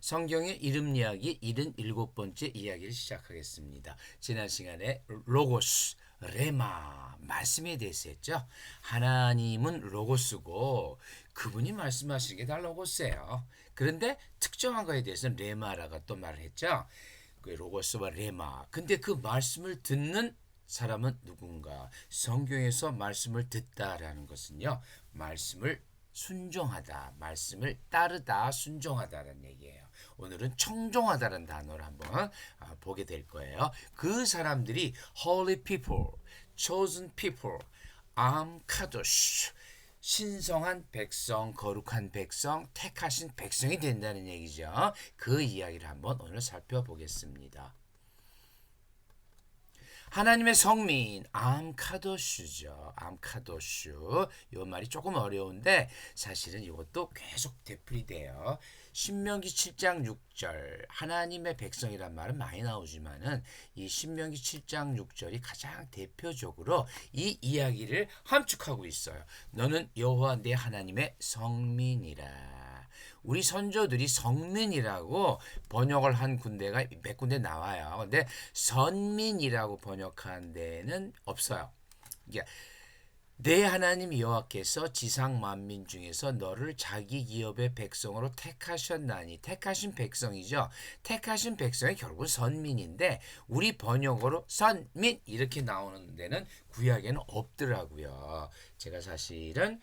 성경의 이름 이야기 77번째 이야기를 시작하겠습니다. 지난 시간에 로고스, 레마, 말씀에 대해서 했죠. 하나님은 로고스고 그분이 말씀하시는 게 다 로고스예요. 그런데 특정한 거에 대해서는 레마라고 또 말을 했죠. 그 로고스와 레마. 근데 그 말씀을 듣는 사람은 누군가? 성경에서 말씀을 듣다라는 것은요. 말씀을 순종하다, 말씀을 따르다, 순종하다라는 얘기예요. 오늘은 청종하다라는 단어를 한번 보게 될 거예요. 그 사람들이 holy people, chosen people, am kadosh, 신성한 백성, 거룩한 백성, 택하신 백성이 된다는 얘기죠. 그 이야기를 한번 오늘 살펴보겠습니다. 하나님의 성민 암카도슈죠. 암카도슈. 이 말이 조금 어려운데 사실은 이것도 계속 되풀이돼요. 신명기 7장 6절 하나님의 백성이란 말은 많이 나오지만은 이 신명기 7장 6절이 가장 대표적으로 이 이야기를 함축하고 있어요. 너는 여호와 내 하나님의 성민이라. 우리 선조들이 성민이라고 번역을 한 군데가 몇 군데 나와요. 근데 선민이라고 번역한 데는 없어요. 그러니까 내 하나님 여호와께서 지상 만민 중에서 너를 자기 기업의 백성으로 택하셨나니. 택하신 백성이죠. 택하신 백성이 결국은 선민인데 우리 번역으로 선민 이렇게 나오는 데는 구약에는 없더라고요. 제가 사실은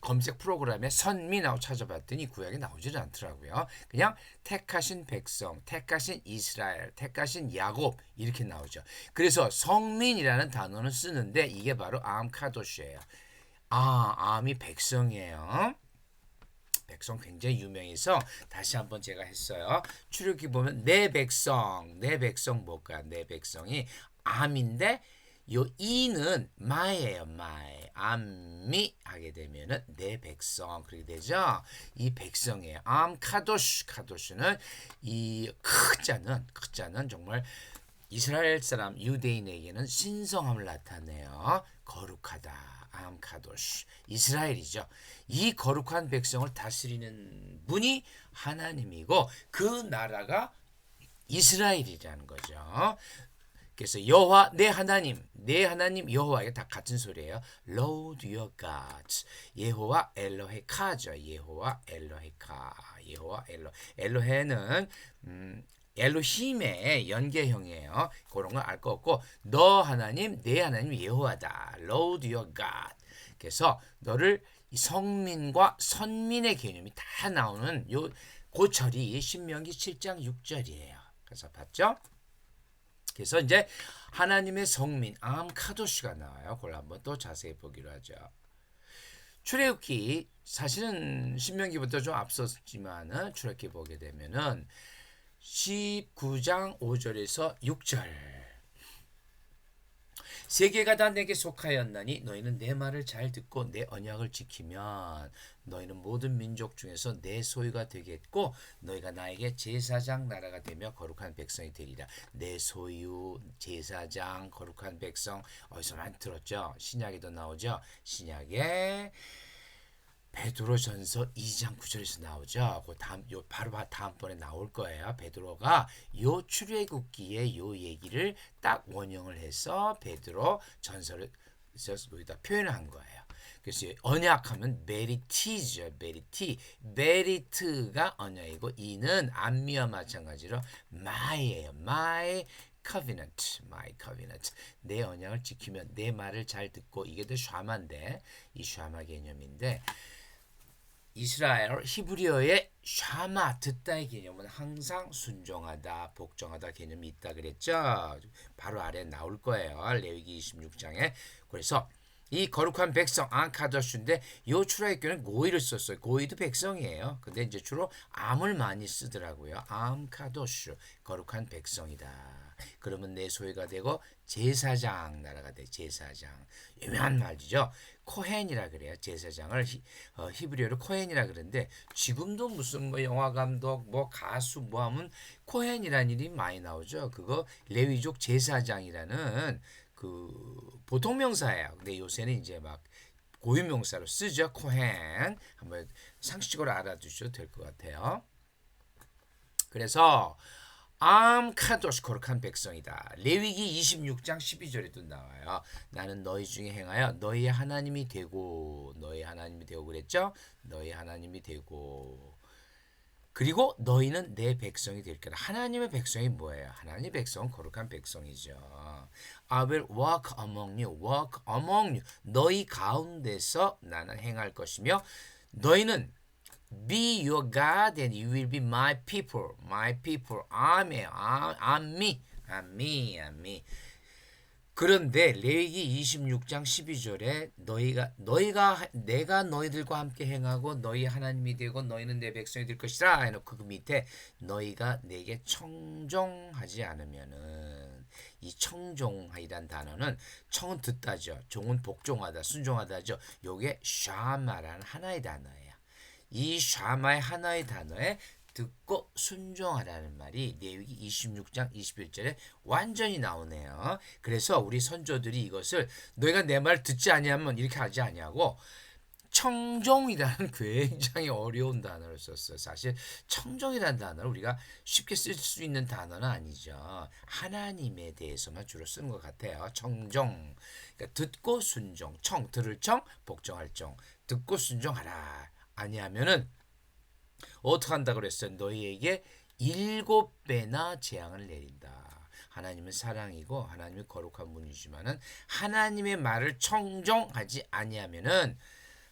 검색 프로그램에 선민하고 찾아봤더니 구약에 나오지는 않더라고요. 그냥 택하신 백성, 택하신 이스라엘, 택하신 야곱 이렇게 나오죠. 그래서 성민이라는 단어는 쓰는데 이게 바로 암카도시예요. 암이 백성이에요. 백성 굉장히 유명해서 다시 한번 제가 했어요. 출애굽기 보면 내 백성 뭘까? 내 백성이 암인데 요 이는 마예요. 마에 암미 하게 되면은 내 백성 그렇게 되죠. 이 백성이에요. 카도슈는 이 크자는 정말 이스라엘 사람 유대인에게는 신성함을 나타내요. 거룩하다. 암카도슈 이스라엘이죠. 이 거룩한 백성을 다스리는 분이 하나님이고 그 나라가 이스라엘이라는 거죠. 그래서 여호와 내 하나님 여호와가 다 같은 소리예요. Lord your God. 예호와 엘로헤카죠. 예호와 엘로헤카. 예호와 엘로헤는 엘로힘의 연계형이에요. 그런 걸 알 거 없고 너 하나님 내 하나님 예호와다. Lord your God. 그래서 너를 성민과 선민의 개념이 다 나오는 요 고철이 신명기 7장 6절이에요. 그래서 봤죠? 그래서 이제 하나님의 성민 암카도시가 나와요. 그걸 한번 또 자세히 보기로 하죠. 출애굽기 사실은 신명기부터 좀 앞섰지만은 출애굽기 보게 되면은 19장 5절에서 6절 세계가 다 내게 속하였나니 너희는 내 말을 잘 듣고 내 언약을 지키면 너희는 모든 민족 중에서 내 소유가 되겠고 너희가 나에게 제사장 나라가 되며 거룩한 백성이 되리라. 내 소유, 제사장, 거룩한 백성 어디서 많이 들었죠? 신약에도 나오죠. 신약에 베드로전서 2장 9절에서 나오죠. 그 다음 바로 다음번에 나올 거예요. 베드로가 요 출애굽기의 요 얘기를 딱 원형을 해서 베드로 전서를 여기다 표현을 한 거예요. 그래서 언약하면 메리티죠. 메리트가 언약이고 이는 암미와 마찬가지로 마이예요. my covenant. 내 언약을 지키면 내 말을 잘 듣고 이게 더 샤마인데 이 샤마 개념인데 이스라엘 히브리어의 샤마 듣다의 개념은 항상 순종하다, 복종하다 개념이 있다 그랬죠. 바로 아래 나올 거예요. 레위기 26장에. 그래서 이 거룩한 백성 암카도슈인데 요 출애굽기는 고이를 썼어요. 고이도 백성이에요. 근데 이제 주로 암을 많이 쓰더라고요. 암카도슈 거룩한 백성이다. 그러면 내 소유가 되고 제사장 나라가 돼. 제사장 유명한 말이죠. 코헨이라 그래요. 제사장을 히브리어로 코헨이라 그러는데 지금도 무슨 뭐 영화 감독 뭐 가수 뭐 하면 코헨이라는 이름이 많이 나오죠. 그거 레위족 제사장이라는 그 보통 명사예요. 근데 요새는 이제 막 고유명사로 쓰죠. 코헨 한번 상식적으로 알아두셔도 될 것 같아요. 그래서 암 카도시 거룩한 백성이다. 레위기 26장 12절에도 나와요. 나는 너희 중에 행하여 너희의 하나님이 되고 너희 하나님이 되고 그랬죠? 너희 하나님이 되고 그리고 너희는 내 백성이 될 거다. 하나님의 백성이 뭐예요? 하나님의 백성은 거룩한 백성이죠. I will walk among you, walk among you. 너희 가운데서 나는 행할 것이며 너희는 be your God and you will be my people. My people. I'm me. I'm me. I'm me. 그런데 레위기 26장 12절에 너희가 내가 너희들과 함께 행하고 너희 하나님이 되고 너희는 내 백성이 될 것이라 해놓고 그 밑에 너희가 내게 청종하지 않으면은 이 청종이란 단어는 청은 듣다죠. 종은 복종하다, 순종하다죠. 요게 샤마라는 하나의 단어예요. 이 샤마의 하나의 단어에 듣고 순종하라는 말이 레위기 26장 21절에 완전히 나오네요. 그래서 우리 선조들이 이것을 너희가 내 말 듣지 아니하면 이렇게 하지 아니하고 청종이라는 굉장히 어려운 단어를 썼어요. 사실 청종이라는 단어를 우리가 쉽게 쓸 수 있는 단어는 아니죠. 하나님에 대해서만 주로 쓰는 것 같아요. 청종. 그러니까 듣고 순종. 청, 들을 청, 복종할 청. 듣고 순종하라. 아니하면은 어떻게 한다 그랬어요? 너희에게 7배나 재앙을 내린다. 하나님은 사랑이고 하나님은 거룩한 분이지만은 하나님의 말을 청종하지 아니하면은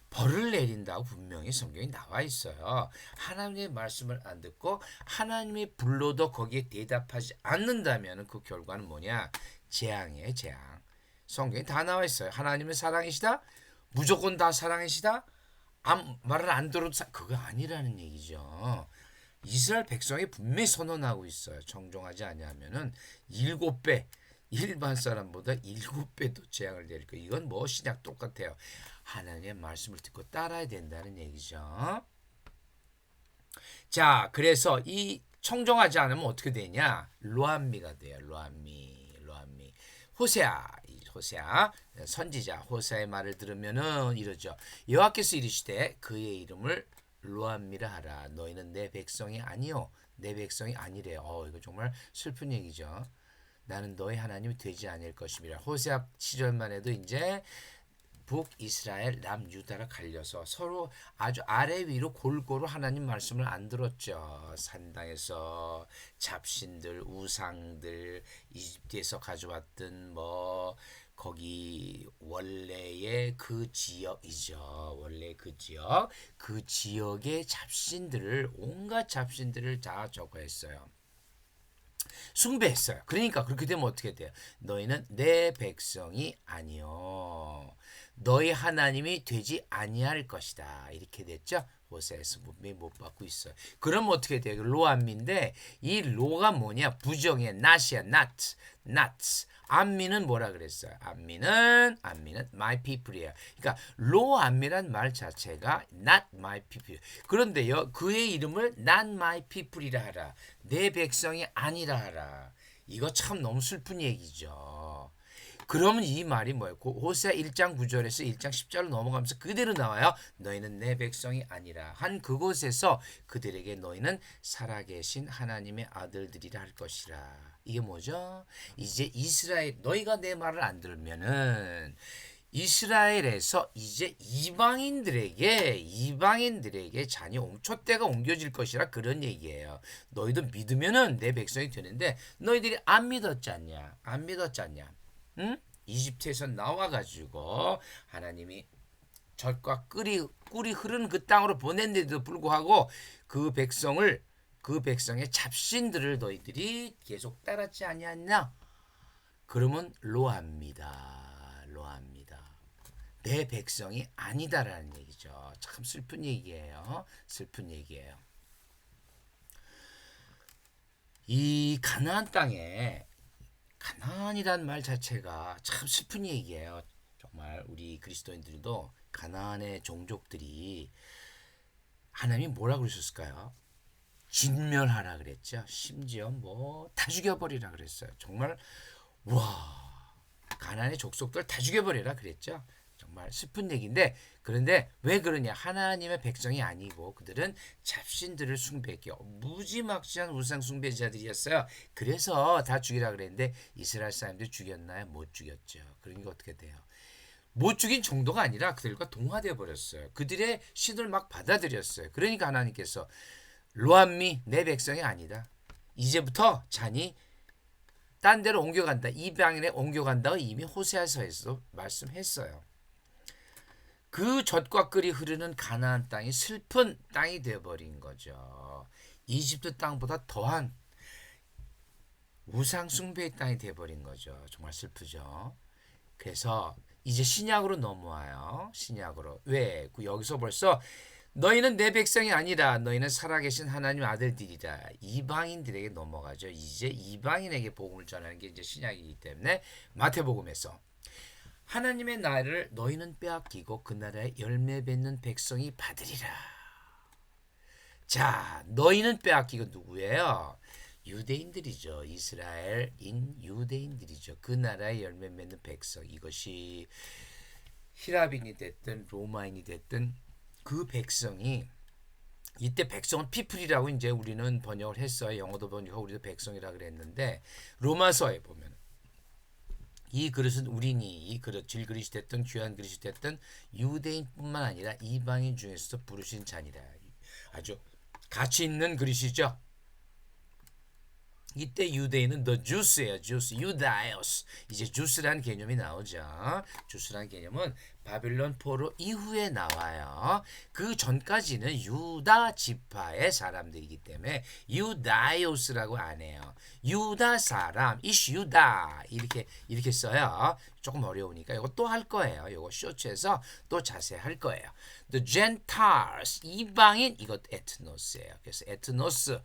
벌을 내린다고 분명히 성경에 나와 있어요. 하나님의 말씀을 안 듣고 하나님이 불러도 거기에 대답하지 않는다면 그 결과는 뭐냐? 재앙이에요, 재앙. 성경에 다 나와 있어요. 하나님은 사랑이시다? 무조건 다 사랑이시다? 말을 안 들어도 그거 아니라는 얘기죠. 이스라엘 백성이 분명히 선언하고 있어요. 청종하지 아니하면은 7배 일반 사람보다 7배도 재앙을 내릴 거. 이건 뭐 신약 똑같아요. 하나님의 말씀을 듣고 따라야 된다는 얘기죠. 자, 그래서 이 청종하지 않으면 어떻게 되냐? 로암미가 돼요. 로암미. 호세아 선지자 호세아의 말을 들으면은 이러죠. 여호와께서 이르시되 그의 이름을 로암미라 하라. 너희는 내 백성이 아니요 내 백성이 아니래요. 이거 정말 슬픈 얘기죠. 나는 너희 하나님이 되지 않을 것임이라. 호세아 시절만 해도 이제 북이스라엘 남유다라 갈려서 서로 아주 아래 위로 골고루 하나님 말씀을 안 들었죠. 산당에서 잡신들, 우상들, 이집트에서 가져왔던 뭐 거기 원래의 그 지역이죠. 원래 그 지역의 잡신들을 온갖 잡신들을 다 저거 했어요. 숭배했어요. 그러니까 그렇게 되면 어떻게 돼요? 너희는 내 백성이 아니요 너희 하나님이 되지 아니할 것이다. 이렇게 됐죠. 호세아에서 분명히 못 받고 있어요. 그럼 어떻게 돼요? 로암미인데 이 로가 뭐냐? 부정의 not이야. not. 암미는 뭐라 그랬어요? 암미는 my people이에요. 그러니까 로암미란 말 자체가 not my people. 그런데요, 그의 이름을 not my people이라 하라. 내 백성이 아니라 하라. 이거 참 너무 슬픈 얘기죠. 그러면 이 말이 뭐예요? 호세아 1장 9절에서 1장 10절로 넘어가면서 그대로 나와요. 너희는 내 백성이 아니라 한 그곳에서 그들에게 너희는 살아계신 하나님의 아들들이라 할 것이라. 이게 뭐죠? 이제 이스라엘 너희가 내 말을 안 들으면은 이스라엘에서 이제 이방인들에게 촛대가 옮겨질 것이라 그런 얘기예요. 너희도 믿으면은 내 백성이 되는데 너희들이 안 믿었지 않냐? 응? 이집트에서 나와가지고 하나님이 젖과 꿀이 흐르는 그 땅으로 보낸데도 불구하고 그 백성의 잡신들을 너희들이 계속 따랐지 아니했냐? 그러면 로합니다. 내 백성이 아니다라는 얘기죠. 참 슬픈 얘기예요. 이 가나안 땅에 가나안이란 말 자체가 참 슬픈 얘기예요. 정말 우리 그리스도인들도 가나안의 종족들이 하나님이 뭐라 그러셨을까요? 진멸하라 그랬죠. 심지어 뭐 다 죽여버리라 그랬어요. 정말 와 가나안의 족속들 다 죽여버리라 그랬죠. 정말 정말 슬픈 얘기인데 그런데 왜 그러냐? 하나님의 백성이 아니고 그들은 잡신들을 숭배했고 무지막지한 우상 숭배자들이었어요. 그래서 다 죽이라 그랬는데 이스라엘 사람들이 죽였나요? 못 죽였죠. 그러니까 어떻게 돼요? 못 죽인 정도가 아니라 그들과 동화되어 버렸어요. 그들의 신을 막 받아들였어요. 그러니까 하나님께서 로암미 내 백성이 아니다. 이제부터 자니 딴 데로 옮겨간다. 이방인에 옮겨간다고 이미 호세아서에서도 말씀했어요. 그 젖과 꿀이 흐르는 가나안 땅이 슬픈 땅이 되어버린 거죠. 이집트 땅보다 더한 우상 숭배의 땅이 되어버린 거죠. 정말 슬프죠. 그래서 이제 신약으로 넘어와요. 신약으로. 왜? 여기서 벌써 너희는 내 백성이 아니라 너희는 살아계신 하나님 아들들이라 이방인들에게 넘어가죠. 이제 이방인에게 복음을 전하는 게 이제 신약이기 때문에 마태복음에서 하나님의 나라를 너희는 빼앗기고 그 나라에 열매 맺는 백성이 받으리라. 자, 너희는 빼앗기고 누구예요? 유대인들이죠. 이스라엘인 유대인들이죠. 그 나라에 열매 맺는 백성. 이것이 히라빈이 됐든 로마인이 됐든 그 백성이 이때 백성은 피플이라고 이제 우리는 번역을 했어요. 영어도 번역하고 우리도 백성이라 그랬는데 로마서에 보면 이 그릇은 우리니 이 그릇 질그릇이 됐든 귀한 그릇이 됐든 유대인뿐만 아니라 이방인 중에서도 부르신 잔이라. 아주 가치 있는 그릇이죠. 이때 유대인은 the Jews예요. Jews, 유다이오스. 이제 주스라는 개념이 나오죠. 주스라는 개념은 바빌론 포로 이후에 나와요. 그 전까지는 유다 지파의 사람들이기 때문에 유다이오스라고 안 해요. 유다 사람, 이시 유다 이렇게 써요. 조금 어려우니까 이거 또 할 거예요. 이거 쇼츠에서 또 자세히 할 거예요. The Gentiles 이방인 이것 에트노스예요. 그래서 에트노스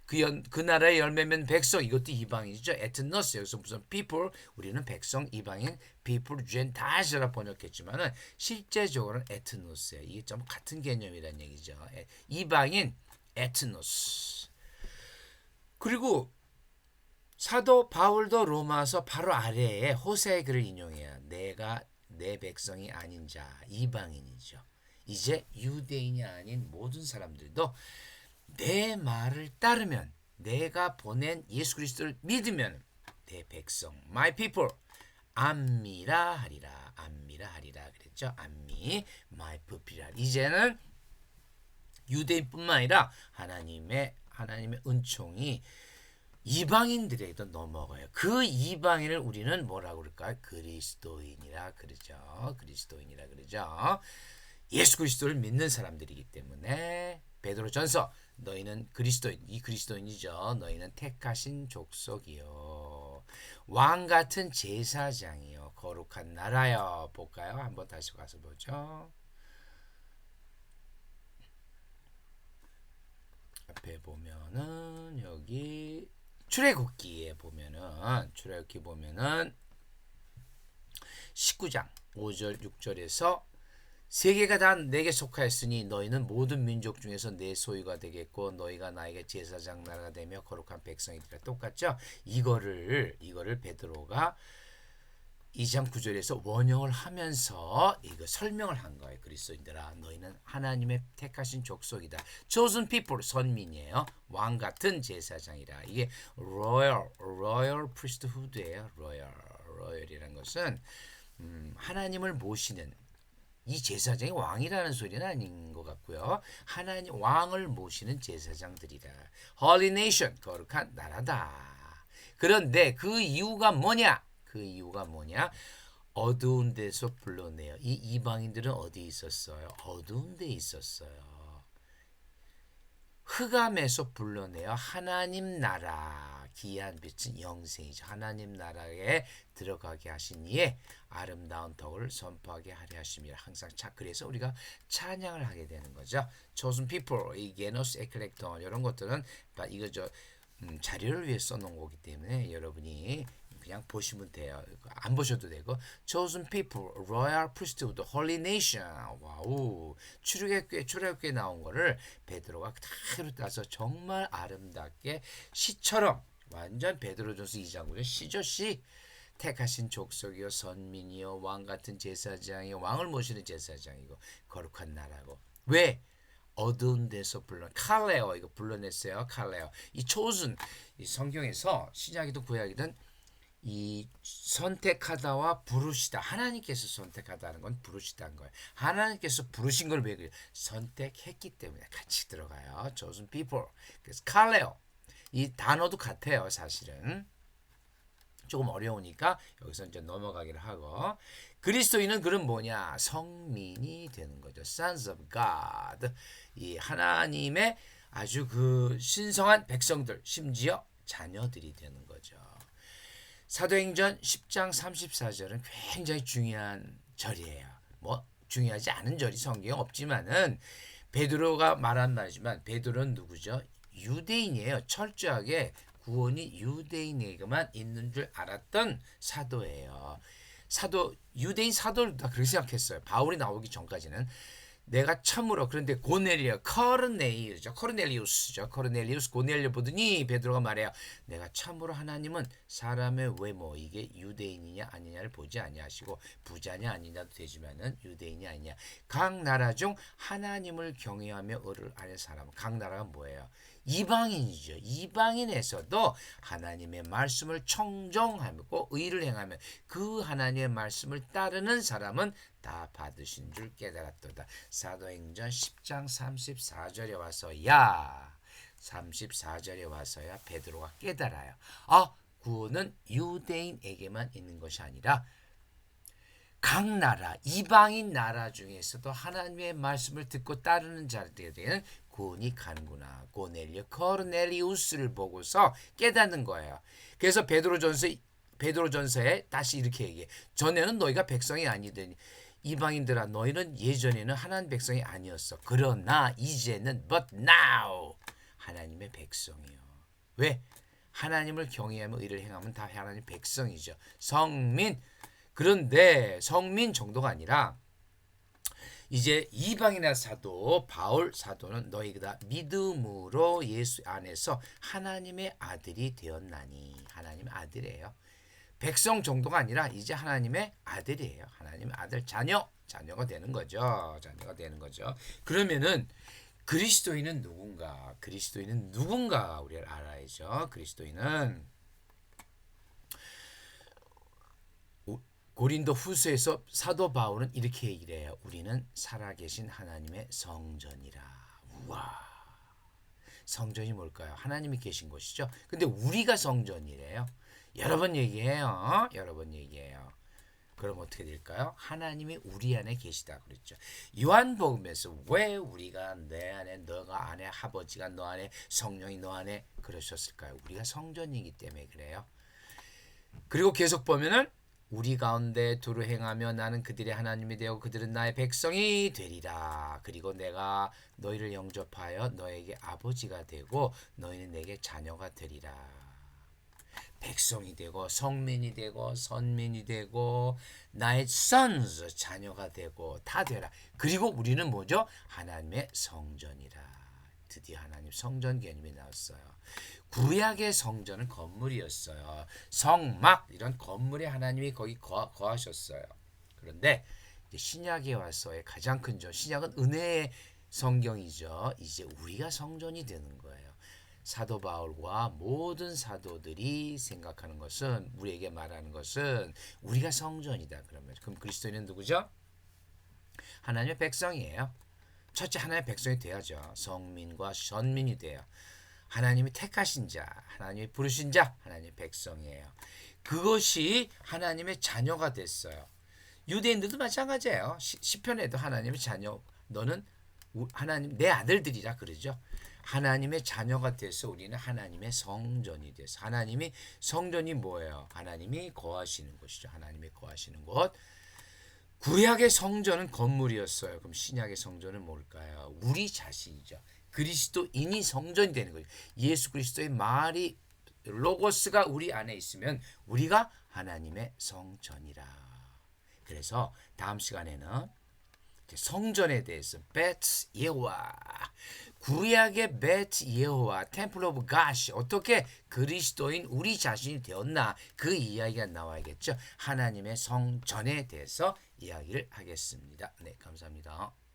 그 나라의 열매면 백성 이것도 이방인이죠. 에트노스 여기서 무슨 people 우리는 백성 이방인 people gentiles라 번역했지만은 실제적으로는 에트노스예요. 이게 좀 같은 개념이란 얘기죠. 이방인 에트노스. 그리고 사도 바울도 로마서 바로 아래에 호세의 글을 인용해요. 내가 내 백성이 아닌 자 이방인이죠. 이제 유대인이 아닌 모든 사람들도 내 말을 따르면 내가 보낸 예수 그리스도를 믿으면 내 백성 my people 안미라 하리라 안미라 하리라 그랬죠. 안미 my people이라. 이제는 유대인뿐만 아니라 하나님의 은총이 이방인들에게도 넘어가요. 그 이방인을 우리는 뭐라고 그럴까요? 그리스도인이라 그러죠. 그리스도인이라 그러죠. 예수 그리스도를 믿는 사람들이기 때문에 베드로전서 너희는 그리스도인 이 그리스도인이죠. 너희는 택하신 족속이요 왕 같은 제사장이요 거룩한 나라요. 볼까요? 한번 다시 가서 보죠. 앞에 보면은 여기 출애굽기에 보면은 19장 5절 6절에서 세계가 다 내게 속하였으니 너희는 모든 민족 중에서 내 소유가 되겠고 너희가 나에게 제사장 나라가 되며 거룩한 백성이니라. 똑같죠? 이거를 베드로가 2장 9절에서 원형을 하면서 이거 설명을 한 거예요. 그리스도인들아 너희는 하나님의 택하신 족속이다. chosen people 선민이에요. 왕 같은 제사장이라. 이게 royal priesthood예요. royal이라는 것은 하나님을 모시는 이 제사장이 왕이라는 소리는 아닌 것 같고요. 하나님 왕을 모시는 제사장들이라. Holy Nation 거룩한 나라다. 그런데 그 이유가 뭐냐? 어두운 데서 불러내요. 이 이방인들은 어디 있었어요? 어두운 데 있었어요. 흑암에서 불러내어 하나님 나라 기이한 빛은 영생이죠. 하나님 나라에 들어가게 하신 이에 아름다운 덕을 선포하게 하려 하심이라. 항상 그래서 우리가 찬양을 하게 되는 거죠. chosen people, 이 게노스 에클렉톤 이런 것들은 이거 자료를 위해 써놓은 거기 때문에 여러분이 그냥 보시면 돼요. 안 보셔도 되고 chosen people, royal priesthood, holy nation. 와우. 출애굽기에 나온 거를 베드로가 그대로 따서 정말 아름답게 시처럼 완전 베드로전서 2장 9절 시죠 시 택하신 족속이요 선민이요 왕 같은 제사장이요 왕을 모시는 제사장이고 거룩한 나라고. 왜? 어두운 데서 칼레오 이거 불러냈어요. 칼레오 이 chosen 이 성경에서 신약이든 구약이든 이 선택하다와 부르시다 하나님께서 선택하다는 건 부르시다는 거예요. 하나님께서 부르신 걸 왜 그래요? 선택했기 때문에 같이 들어가요. chosen people. 그래서 칼레오 이 단어도 같아요. 사실은 조금 어려우니까 여기서 이제 넘어가기를 하고 그리스도인은 그럼 뭐냐 성민이 되는 거죠. Sons of God 이 하나님의 아주 그 신성한 백성들 심지어 자녀들이 되는 거죠. 사도행전 10장 34절은 굉장히 중요한 절이에요. 뭐 중요하지 않은 절이 성경에 없지만은 베드로가 말한 말이지만 베드로는 누구죠? 유대인이에요. 철저하게 구원이 유대인에게만 있는 줄 알았던 사도예요. 유대인 사도를 다 그렇게 생각했어요. 바울이 나오기 전까지는 내가 참으로 그런데 코르넬리우스죠. 코르넬리우스 고넬료 보더니 베드로가 말해요. 내가 참으로 하나님은 사람의 외모 이게 유대인이냐 아니냐를 보지 아니하시고 부자냐 아니냐도 되지만은 유대인이 아니냐. 각 나라 중 하나님을 경외하며 의를 아는 사람. 각 나라가 뭐예요? 이방인이죠. 이방인에서도 하나님의 말씀을 청정하고 의를 행하며 그 하나님의 말씀을 따르는 사람은 다 받으신 줄 깨달았도다. 사도행전 10장 34절에 와서야 34절에 와서야 베드로가 깨달아요. 구원은 유대인에게만 있는 것이 아니라 각 나라 이방인 나라 중에서도 하나님의 말씀을 듣고 따르는 자들에게는 구원이 가는구나. 코르넬리우스를 보고서 깨닫는 거예요. 그래서 베드로전서에 다시 이렇게 얘기해. 전에는 너희가 백성이 아니더니 이방인들아 너희는 예전에는 하나님 백성이 아니었어. 그러나 이제는 but now 하나님의 백성이요. 왜? 하나님을 경외하며 의를 행하면 다 하나님 백성이죠. 성민. 그런데 성민 정도가 아니라 이제 이방인의 사도 바울 사도는 너희가 믿음으로 예수 안에서 하나님의 아들이 되었나니 하나님의 아들이에요. 백성 정도가 아니라 이제 하나님의 아들이에요. 하나님의 아들 자녀가 되는 거죠. 자녀가 되는 거죠. 그러면은 그리스도인은 누군가? 그리스도인은 누군가 우리가 알아야죠. 그리스도인은 고린도 후서에서 사도 바울은 이렇게 얘기를 해요. 우리는 살아계신 하나님의 성전이라. 우와. 성전이 뭘까요? 하나님이 계신 곳이죠. 근데 우리가 성전이래요. 여러 번 얘기해요. 여러 번 얘기해요. 그럼 어떻게 될까요? 하나님이 우리 안에 계시다 그랬죠. 요한복음에서 왜 우리가 내 안에 너가 안에 아버지가 너 안에 성령이 너 안에 그러셨을까요? 우리가 성전이기 때문에 그래요. 그리고 계속 보면은 우리 가운데 두루 행하며 나는 그들의 하나님이 되고 그들은 나의 백성이 되리라. 그리고 내가 너희를 영접하여 너에게 아버지가 되고 너희는 내게 자녀가 되리라. 백성이 되고 성민이 되고 선민이 되고 나의 sons 자녀가 되고 다 되라. 그리고 우리는 뭐죠? 하나님의 성전이라. 드디어 하나님 성전 개념이 나왔어요. 구약의 성전은 건물이었어요. 성막 이런 건물에 하나님이 거기 거하셨어요. 그런데 신약에 와서의 가장 큰 점, 신약은 은혜의 성경이죠. 이제 우리가 성전이 되는 거예요. 사도 바울과 모든 사도들이 생각하는 것은 우리에게 말하는 것은 우리가 성전이다. 그러면 그럼 그리스도인은 누구죠? 하나님의 백성이에요. 첫째 하나님의 백성이 돼야죠. 성민과 선민이 돼요. 하나님이 택하신 자, 하나님이 부르신 자, 하나님의 백성이에요. 그것이 하나님의 자녀가 됐어요. 유대인들도 마찬가지예요. 시편에도 하나님의 자녀, 너는 하나님 내 아들들이라 그러죠. 하나님의 자녀가 돼서 우리는 하나님의 성전이 돼서 하나님이 성전이 뭐예요? 하나님이 거하시는 곳이죠. 하나님이 거하시는 곳. 구약의 성전은 건물이었어요. 그럼 신약의 성전은 뭘까요? 우리 자신이죠. 그리스도인이 성전이 되는 거예요. 예수 그리스도의 말이 로고스가 우리 안에 있으면 우리가 하나님의 성전이라. 그래서 다음 시간에는 성전에 대해서 bet 예호와 구약의 bet 예호와 템플 오브 가시 어떻게 그리스도인 우리 자신이 되었나 그 이야기가 나와야겠죠. 하나님의 성전에 대해서 이야기를 하겠습니다. 네, 감사합니다.